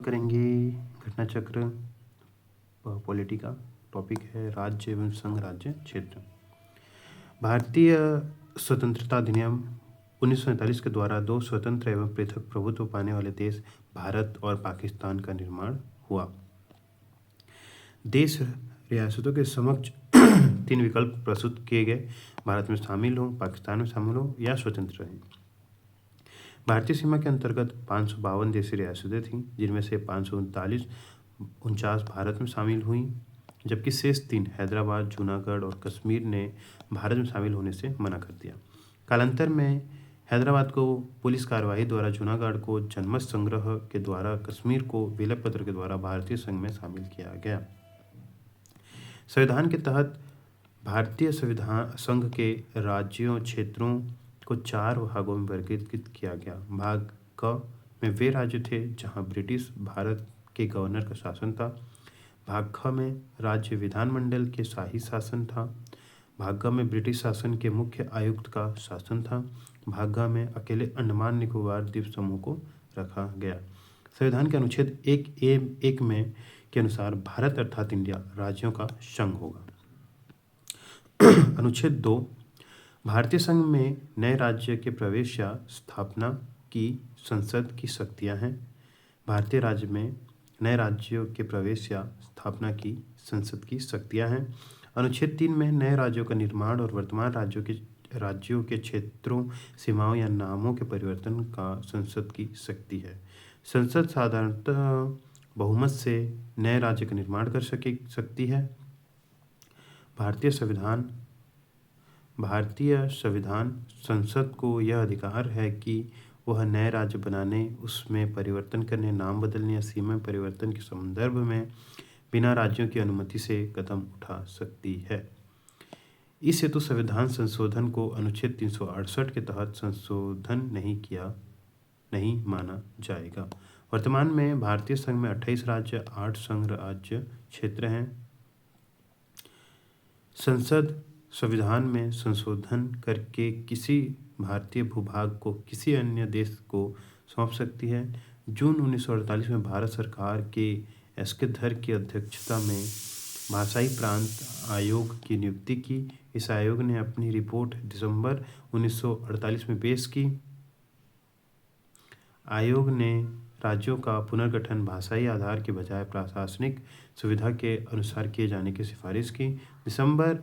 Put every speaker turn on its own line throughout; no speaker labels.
करेंगे घटना चक्र पॉलिटी का। टॉपिक है राज्य एवं संघ राज्य क्षेत्र। भारतीय स्वतंत्रता अधिनियम 1947 के द्वारा दो स्वतंत्र एवं पृथक प्रभुत्व पाने वाले देश भारत और पाकिस्तान का निर्माण हुआ। देश रियासतों के समक्ष तीन विकल्प प्रस्तुत किए गए: भारत में शामिल हो, पाकिस्तान में शामिल हो या स्वतंत्र रहें। भारतीय सीमा के अंतर्गत 552 देशी रियासतें थीं, जिनमें से 549 भारत में शामिल हुई, जबकि शेष 3 हैदराबाद, जूनागढ़ और कश्मीर ने भारत में शामिल होने से मना कर दिया। कालांतर में हैदराबाद को पुलिस कार्यवाही द्वारा, जूनागढ़ को जनमत संग्रह के द्वारा, कश्मीर को विलय पत्र के द्वारा भारतीय संघ में शामिल किया गया। संविधान के तहत भारतीय संविधान संघ के राज्यों क्षेत्रों को 4 भागों में वर्गीकृत किया गया। भाग क में वे राज्य थे जहां ब्रिटिश भारत के गवर्नर का शासन था। भाग ख में राज्य विधानमंडल के शाही शासन था। भाग ग में ब्रिटिश शासन के मुख्य आयुक्त का शासन था। भाग घ में अकेले अंडमान निकोबार द्वीप समूह को रखा गया। संविधान के अनुच्छेद 1A में के अनुसार भारत अर्थात इंडिया राज्यों का संघ होगा। अनुच्छेद 2 भारतीय संघ में नए राज्य के प्रवेश या स्थापना की संसद की शक्तियां हैं। भारतीय राज्य में नए राज्यों के प्रवेश या स्थापना की संसद की शक्तियां हैं। अनुच्छेद 3 में नए राज्यों का निर्माण और वर्तमान राज्यों के क्षेत्रों, सीमाओं या नामों के परिवर्तन का संसद की शक्ति है। संसद साधारणतः बहुमत से नए राज्य का निर्माण कर सकती है। भारतीय संविधान संसद को यह अधिकार है कि वह नए राज्य बनाने, उसमें परिवर्तन करने, नाम बदलने या सीमा परिवर्तन के संदर्भ में बिना राज्यों की अनुमति से कदम उठा सकती है। इस हेतु संविधान संशोधन को अनुच्छेद 368 के तहत संशोधन नहीं माना जाएगा। वर्तमान में भारतीय संघ में 28 राज्य, 8 संघ राज्य क्षेत्र हैं। संसद संविधान में संशोधन करके किसी भारतीय भूभाग को किसी अन्य देश को सौंप सकती है। जून 1948 में भारत सरकार के एस.के. धर की अध्यक्षता में भाषाई प्रांत आयोग की नियुक्ति की। इस आयोग ने अपनी रिपोर्ट दिसंबर 1948 में पेश की। आयोग ने राज्यों का पुनर्गठन भाषाई आधार के बजाय प्रशासनिक सुविधा के अनुसार किए जाने की सिफारिश की। दिसंबर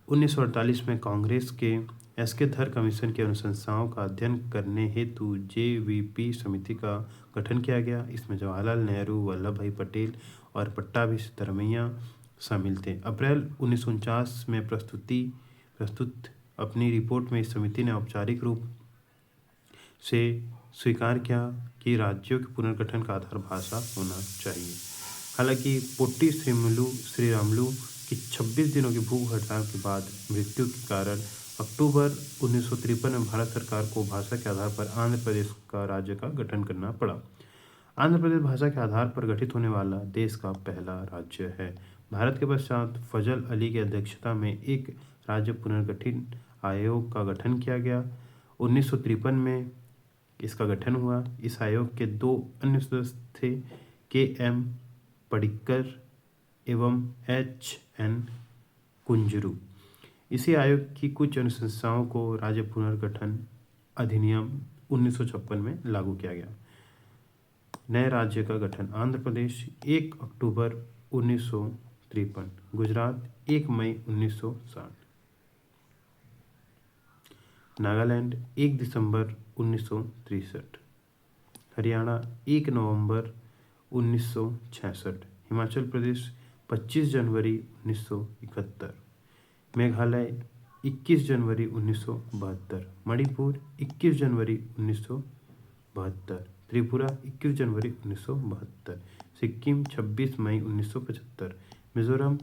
1948 में कांग्रेस के एस.के. धर कमीशन की अनुशंसाओं का अध्ययन करने हेतु जे.वी.पी. समिति का गठन किया गया। इसमें जवाहरलाल नेहरू, वल्लभ भाई पटेल और पट्टाभी सिद्धरमैया शामिल थे। अप्रैल 1949 में प्रस्तुत अपनी रिपोर्ट में इस समिति ने औपचारिक रूप से स्वीकार किया कि राज्यों के पुनर्गठन का आधार भाषा होना चाहिए। हालांकि पोट्टी श्रीरामुलु की 26 दिनों की भूख हड़ताल के बाद मृत्यु के कारण अक्टूबर 1953 में भारत सरकार को भाषा के आधार पर आंध्र प्रदेश का राज्य का गठन करना पड़ा। आंध्र प्रदेश भाषा के आधार पर गठित होने वाला देश का पहला राज्य है। भारत के पश्चात फजल अली की अध्यक्षता में एक राज्य पुनर्गठन आयोग का गठन किया गया। 1953 में इसका गठन हुआ। इस आयोग के 2 अन्य सदस्य थे, के.एम. पडिक्कर एवं एच.एन. कुंजरू। इसी आयोग की कुछ अनुशंसाओं को राज्य पुनर्गठन अधिनियम 1956 में लागू किया गया। नए राज्य का गठन: आंध्र प्रदेश 1 अक्टूबर 1953, गुजरात 1 मई 1960, नागालैंड 1 दिसंबर 1963, हरियाणा 1 नवंबर 1966, हिमाचल प्रदेश 25 जनवरी 1971, मेघालय 21 जनवरी 1972, मणिपुर 21 जनवरी 1972, त्रिपुरा 21 जनवरी 1972, सिक्किम 26 मई 1975, मिजोरम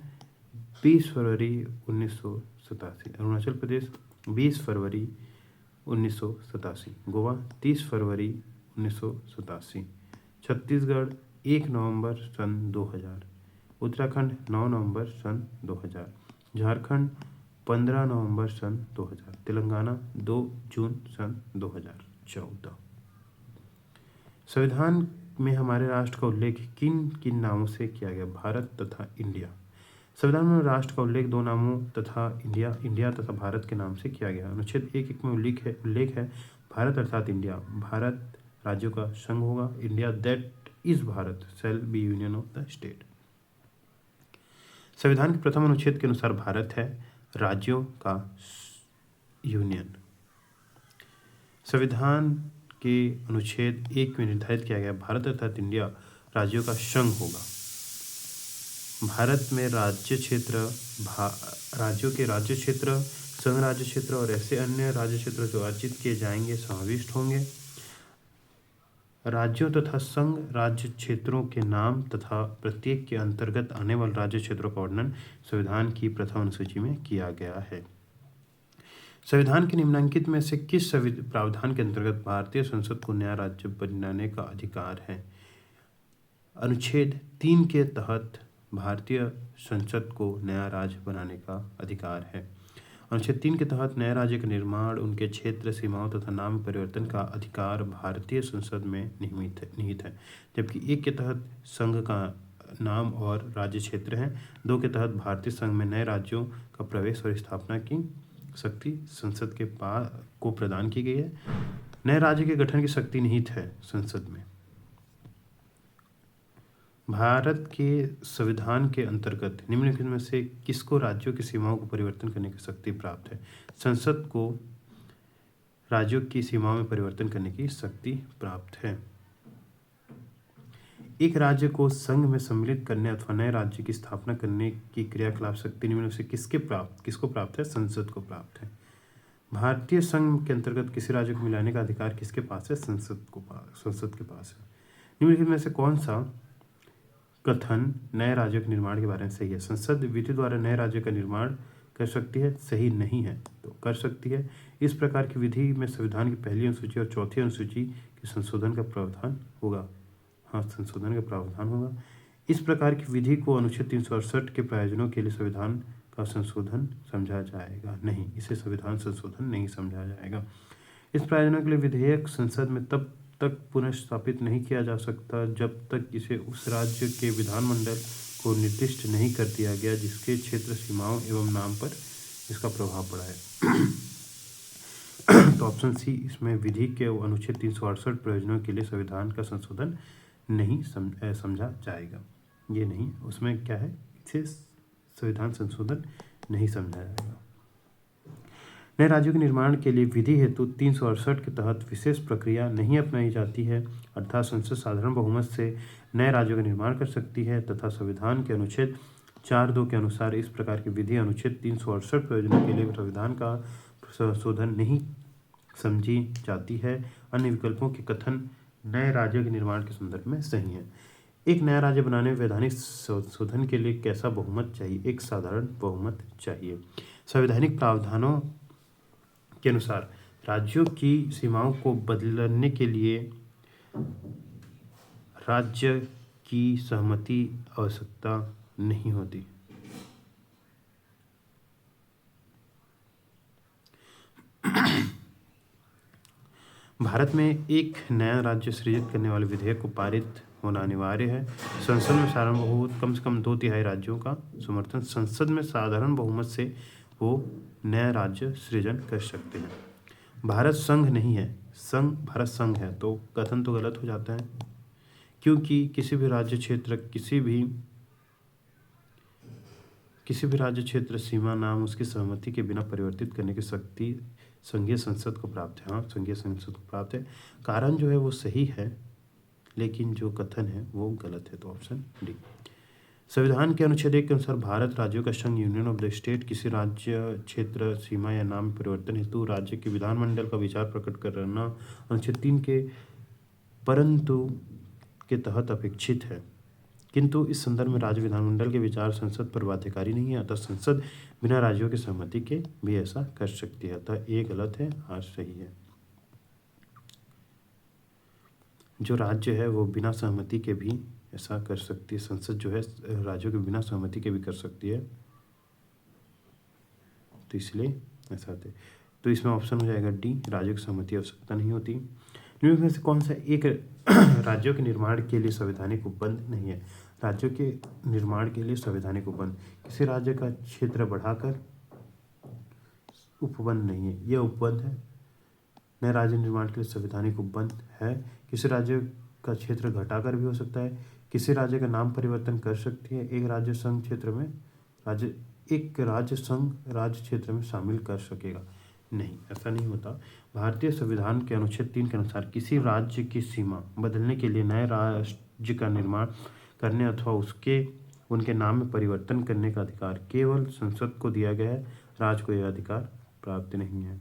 20 फरवरी 1987, अरुणाचल प्रदेश 20 फरवरी 1987, गोवा 30 फरवरी 1987, छत्तीसगढ़ 1 नवंबर सन 2000, उत्तराखंड 9 नवंबर सन 2000, झारखंड 15 नवंबर सन 2000, तेलंगाना 2 जून सन 2014। संविधान में हमारे राष्ट्र का उल्लेख किन किन नामों से किया गया? भारत तथा इंडिया। संविधान में राष्ट्र का उल्लेख दो नामों तथा इंडिया तथा भारत के नाम से किया गया। अनुच्छेद 1 में उल्लेख है भारत अर्थात इंडिया। भारत राज्यों का संघ होगा। India that is Bharat shall be union of the state. संविधान के प्रथम अनुच्छेद के अनुसार भारत है राज्यों का यूनियन। संविधान के अनुच्छेद 1 में निर्धारित किया गया भारत अर्थात इंडिया राज्यों का संघ होगा। भारत में राज्यों के राज्य क्षेत्र, संघ राज्य क्षेत्र और ऐसे अन्य राज्य क्षेत्र जो अर्जित किए जाएंगे समाविष्ट होंगे। राज्यों तथा संघ राज्य क्षेत्रों के नाम तथा प्रत्येक के अंतर्गत आने वाले राज्य क्षेत्रों का वर्णन संविधान की प्रथम अनुसूची में किया गया है। संविधान के निम्नलिखित में से किस प्रावधान के अंतर्गत भारतीय संसद को नया राज्य बनाने का अधिकार है? अनुच्छेद 3 के तहत भारतीय संसद को नया राज्य बनाने का अधिकार है। अनुच्छेद 3 के तहत नए राज्य का निर्माण, उनके क्षेत्र सीमाओं तथा नाम परिवर्तन का अधिकार भारतीय संसद में निहित है। जबकि 1 के तहत संघ का नाम और राज्य क्षेत्र है। 2 के तहत भारतीय संघ में नए राज्यों का प्रवेश और स्थापना की शक्ति संसद के को प्रदान की गई है। नए राज्य के गठन की शक्ति निहित है संसद में। भारत के संविधान के अंतर्गत निम्नलिखित में से किसको राज्यों की सीमाओं को परिवर्तन करने की शक्ति प्राप्त है? संसद को राज्यों की सीमाओं में परिवर्तन करने की शक्ति प्राप्त है। एक राज्य को संघ में सम्मिलित करने अथवा नए राज्य की स्थापना करने की क्रियाकलाप शक्ति निम्न में से किसको प्राप्त है? संसद को प्राप्त है। भारतीय संघ के अंतर्गत किसी राज्य को मिलाने का अधिकार किसके पास है? संसद के पास है। निम्नलिखित में से कौन सा कथन नए राज्यों के निर्माण के बारे में सही है? संसद विधि द्वारा नए राज्य का निर्माण कर सकती है। सही नहीं है तो कर सकती है। इस प्रकार की विधि में संविधान की पहली अनुसूची और चौथी अनुसूची के संशोधन का प्रावधान होगा। हाँ, संशोधन का प्रावधान होगा। इस प्रकार की विधि को अनुच्छेद 368 के प्रयोजनों के लिए संविधान का संशोधन समझा जाएगा? नहीं, इसे संविधान संशोधन नहीं समझा जाएगा। इस प्रयोजनों के लिए विधेयक संसद में तब तक पुनः स्थापित नहीं किया जा सकता जब तक इसे उस राज्य के विधानमंडल को निर्दिष्ट नहीं कर दिया गया जिसके क्षेत्र सीमाओं एवं नाम पर इसका प्रभाव पड़ा है। तो ऑप्शन सी इसमें विधि के अनुच्छेद 368 प्रयोजनों के लिए संविधान का संशोधन नहीं समझा जाएगा। ये नहीं, उसमें क्या है, इसे संविधान संशोधन नहीं समझा जाएगा। नए राज्यों के निर्माण के लिए विधि हेतु 368 के तहत विशेष प्रक्रिया नहीं अपनाई जाती है, अर्थात संसद साधारण बहुमत से नए राज्यों का निर्माण कर सकती है तथा संविधान के अनुच्छेद 4(2) के अनुसार इस प्रकार की विधि अनुच्छेद 368 प्रयोजनों के लिए संविधान का संशोधन नहीं समझी जाती है। अन्य विकल्पों के कथन नए राज्यों के निर्माण के संदर्भ में सही है। एक नया राज्य बनाने में वैधानिक संशोधन के लिए कैसा बहुमत चाहिए? एक साधारण बहुमत चाहिए। संवैधानिक प्रावधानों के अनुसार राज्यों की सीमाओं को बदलने के लिए राज्य की सहमति आवश्यकता नहीं होती। भारत में एक नया राज्य सृजित करने वाले विधेयक को पारित होना अनिवार्य है। संसद में साधारण बहुमत कम से कम 2/3 राज्यों का समर्थन संसद में साधारण बहुमत से वो नया राज्य सृजन कर सकते हैं। भारत संघ नहीं है, भारत संघ है, तो कथन तो गलत हो जाता है, क्योंकि किसी भी राज्य क्षेत्र सीमा नाम उसकी सहमति के बिना परिवर्तित करने की शक्ति संघीय संसद को प्राप्त है। हाँ, संघीय संसद को प्राप्त है। कारण जो है वो सही है, लेकिन जो कथन है वो गलत है, तो ऑप्शन डी। संविधान के अनुच्छेद 1 के अनुसार भारत राज्यों का संघ यूनियन ऑफ द स्टेट किसी राज्य क्षेत्र सीमा या नाम परिवर्तन हेतु राज्य के विधानमंडल का विचार प्रकट करना अनुच्छेद 3 के परंतु के तहत अपेक्षित है, किंतु इस संदर्भ में राज्य विधानमंडल के विचार संसद पर बाध्यकारी नहीं है, अतः संसद बिना राज्यों की सहमति के भी ऐसा कर सकती है। अतः ये गलत है, आज सही है। जो राज्य है वो बिना सहमति के भी ऐसा कर सकती है। संसद जो है राज्यों के बिना सहमति के भी कर सकती है, तो इसलिए ऐसा है। तो इसमें ऑप्शन हो जाएगा डी, राज्यों की सहमति आवश्यकता नहीं होती। निम्नलिखित में से कौन सा एक राज्यों के निर्माण के लिए संवैधानिक उपबंध नहीं है? राज्यों के निर्माण के लिए संवैधानिक उपबंध, किसी राज्य का क्षेत्र बढ़ाकर उपबंध नहीं है, यह उपबंध है। नए राज्य निर्माण के लिए संवैधानिक उपबंध है। किसी राज्य का क्षेत्र घटाकर भी हो सकता है। किसी राज्य का नाम परिवर्तन कर सकती है। एक राज्य संघ क्षेत्र में राज्य क्षेत्र में शामिल कर सकेगा नहीं, ऐसा नहीं होता। भारतीय संविधान के अनुच्छेद 3 के अनुसार किसी राज्य की सीमा बदलने के लिए नए राज्य का निर्माण करने अथवा उनके नाम में परिवर्तन करने का अधिकार केवल संसद को दिया गया है। राज्य को यह अधिकार प्राप्त नहीं है।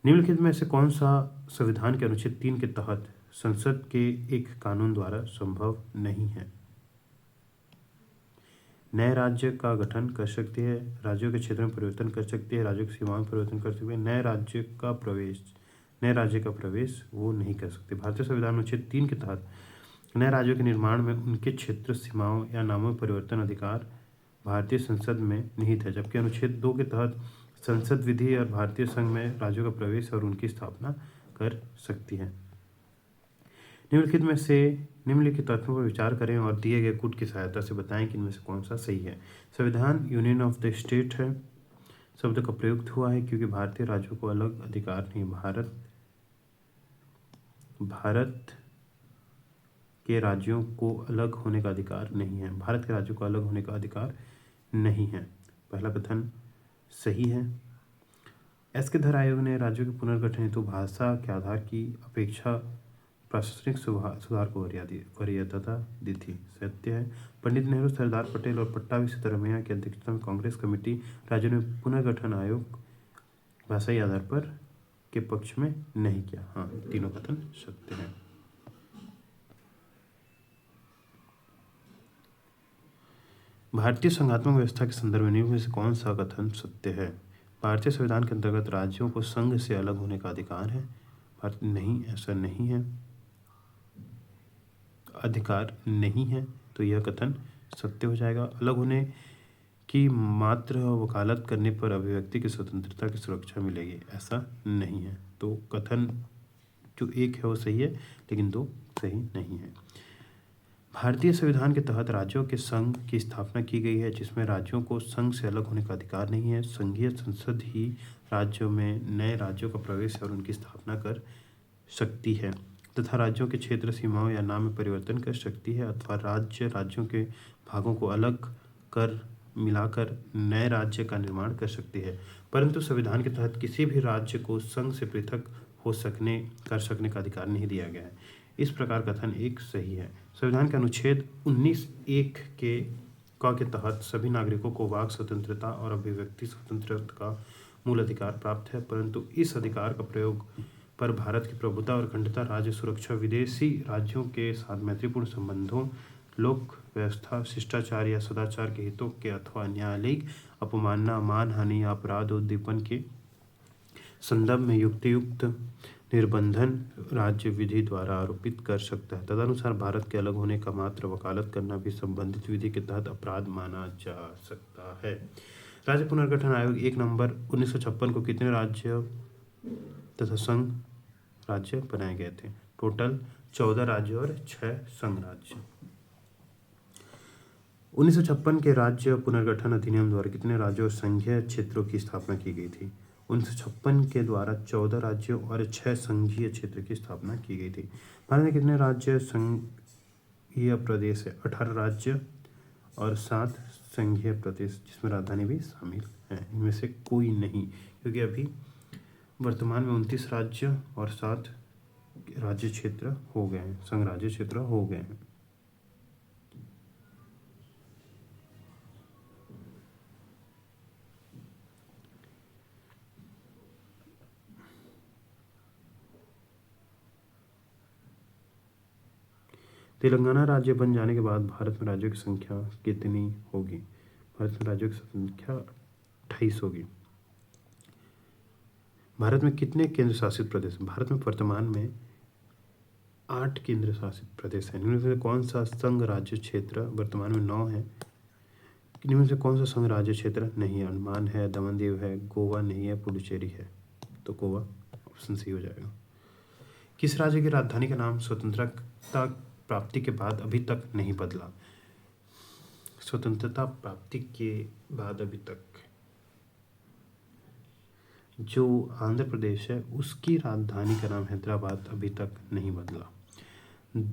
निम्नलिखित में से कौन सा संविधान के अनुच्छेद 3 के तहत संसद के एक कानून द्वारा संभव नहीं है? नए राज्य का गठन कर सकती है, राज्यों के क्षेत्र में परिवर्तन कर सकती है, राज्यों की सीमाओं में परिवर्तन कर सकती है। नए राज्य का प्रवेश वो नहीं कर सकते। भारतीय संविधान अनुच्छेद 3 के तहत नए राज्यों के निर्माण में उनके क्षेत्र, सीमाओं या नामों में परिवर्तन अधिकार भारतीय संसद में निहित है, जबकि अनुच्छेद 2 के तहत संसद विधि और भारतीय संघ में राज्यों का प्रवेश और उनकी स्थापना कर सकती है। निम्नलिखित तथ्यों पर विचार करें और दिए गए कूट की सहायता से बताएं कि इनमें से कौन सा सही है। संविधान यूनियन ऑफ द स्टेट है शब्द का प्रयुक्त हुआ है क्योंकि भारतीय राज्यों को अलग अधिकार नहीं। भारत के राज्यों को अलग होने का अधिकार नहीं है। भारत के राज्यों को अलग होने का अधिकार नहीं है। पहला कथन सही है। एस्केधर आयोग ने राज्यों के पुनर्गठन हेतु भाषा के आधार की अपेक्षा प्रशासनिक सुधार को वरीयता दी थी। सत्य है। पंडित नेहरू, सरदार पटेल और पट्टाभी सिद्धरामैया की अध्यक्षता में कांग्रेस कमेटी राज्यों में पुनर्गठन आयोग भाषाई आधार पर के पक्ष में नहीं किया। हाँ, तीनों कथन सत्य है। भारतीय संघात्मक व्यवस्था के संदर्भ में से कौन सा कथन सत्य है? भारतीय संविधान के अंतर्गत राज्यों को संघ से अलग होने का अधिकार है। नहीं, ऐसा नहीं है, अधिकार नहीं है, तो यह कथन सत्य हो जाएगा। अलग होने की मात्र वकालत करने पर अभिव्यक्ति की स्वतंत्रता की सुरक्षा मिलेगी, ऐसा नहीं है। तो कथन जो एक है वो सही है, लेकिन दो सही नहीं है। भारतीय संविधान के तहत राज्यों के संघ की स्थापना की गई है, जिसमें राज्यों को संघ से अलग होने का अधिकार नहीं है। संघीय संसद ही राज्यों में नए राज्यों का प्रवेश और उनकी स्थापना कर सकती है तथा राज्यों के क्षेत्र, सीमाओं या नाम में परिवर्तन कर सकती है अथवा राज्यों के भागों को अलग कर मिलाकर नए राज्य का निर्माण कर सकती है, परंतु संविधान के तहत किसी भी राज्य को संघ से पृथक कर सकने का अधिकार नहीं दिया गया है। इस प्रकार कथन एक सही है। संविधान के अनुच्छेद 19(1) के तहत सभी नागरिकों को वाक स्वतंत्रता और अभिव्यक्ति स्वतंत्रता का मूल अधिकार प्राप्त है, परंतु इस अधिकार का प्रयोग पर भारत की प्रभुता और अखंडता, राज्य सुरक्षा, विदेशी राज्यों के साथ मैत्रीपूर्ण संबंधों, लोक व्यवस्था, शिष्टाचार या सदाचार के हितों के अथवा न्यायालयिक अपमानना, मानहानि या अपराध उद्दीपन के संदर्भ में युक्त निर्बंधन राज्य विधि द्वारा आरोपित कर सकता है। तदनुसार भारत के अलग होने का मात्र वकालत करना भी संबंधित विधि के तहत अपराध माना जा सकता है। राज्य पुनर्गठन आयोग 1 नवंबर 1956 को कितने राज्य तथा संघ राज्य बनाए गए थे? टोटल 14 राज्य और 6 संघ राज्य। 1956 के राज्य पुनर्गठन अधिनियम द्वारा कितने राज्यों और संघीय क्षेत्रों की स्थापना की गई थी? 1956 के द्वारा 14 राज्यों और 6 संघीय क्षेत्र की स्थापना की गई थी। भारत में कितने राज्य संघीय प्रदेश है? 18 राज्य और 7 संघीय प्रदेश, जिसमें राजधानी भी शामिल है। इनमें से कोई नहीं, क्योंकि अभी वर्तमान में 29 राज्य और 7 राज्य क्षेत्र हो गए हैं, संघ राज्य क्षेत्र हो गए हैं। तेलंगाना राज्य बन जाने के बाद भारत में राज्यों की संख्या कितनी होगी? भारत में राज्यों की संख्या 28 होगी। भारत में कितने केंद्र शासित प्रदेश? भारत में वर्तमान में 8 केंद्र शासित प्रदेश हैं। इनमें से कौन सा संघ राज्य क्षेत्र? वर्तमान में 9 है। इनमें से कौन सा संघ राज्य क्षेत्र नहीं है? अंडमान है, दमन दीव है, गोवा नहीं है, पुडुचेरी है। तो गोवा ऑप्शन सी हो जाएगा। किस राज्य की राजधानी का नाम स्वतंत्रता प्राप्ति के बाद अभी तक नहीं बदला? स्वतंत्रता प्राप्ति के बाद अभी तक जो आंध्र प्रदेश है उसकी राजधानी का नाम हैदराबाद अभी तक नहीं बदला।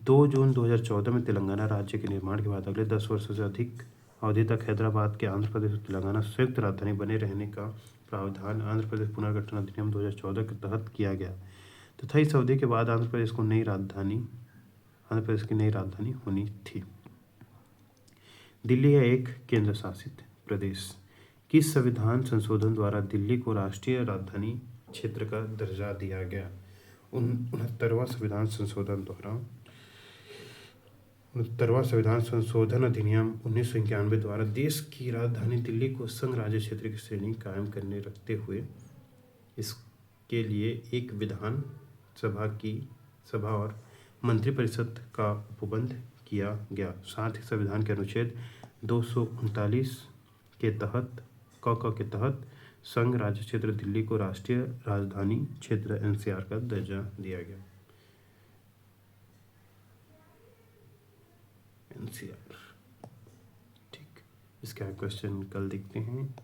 2 जून 2014 में तेलंगाना राज्य के निर्माण के बाद अगले 10 वर्षों से अधिक अवधि तक हैदराबाद के आंध्र प्रदेश और तेलंगाना संयुक्त राजधानी बने रहने का प्रावधान आंध्र प्रदेश पुनर्गठन अधिनियम 2014 के तहत किया गया तथा इस अवधि के बाद आंध्र प्रदेश की नई राजधानी होनी थी। दिल्ली है एक केंद्र शासित प्रदेश। किस संविधान संशोधन द्वारा दिल्ली को राष्ट्रीय राजधानी क्षेत्र का दर्जा दिया गया? 69वां संविधान संशोधन अधिनियम 1991 द्वारा देश की राजधानी दिल्ली को संघ राज्य क्षेत्र की श्रेणी कायम करने रखते हुए इसके लिए एक विधान सभा और मंत्रिपरिषद का उपबंध किया गया। साथ ही संविधान के अनुच्छेद 239 के तहत के तहत संघ राज्य क्षेत्र दिल्ली को राष्ट्रीय राजधानी क्षेत्र एनसीआर का दर्जा दिया गया। एनसीआर, ठीक। इसका क्वेश्चन कल देखते हैं।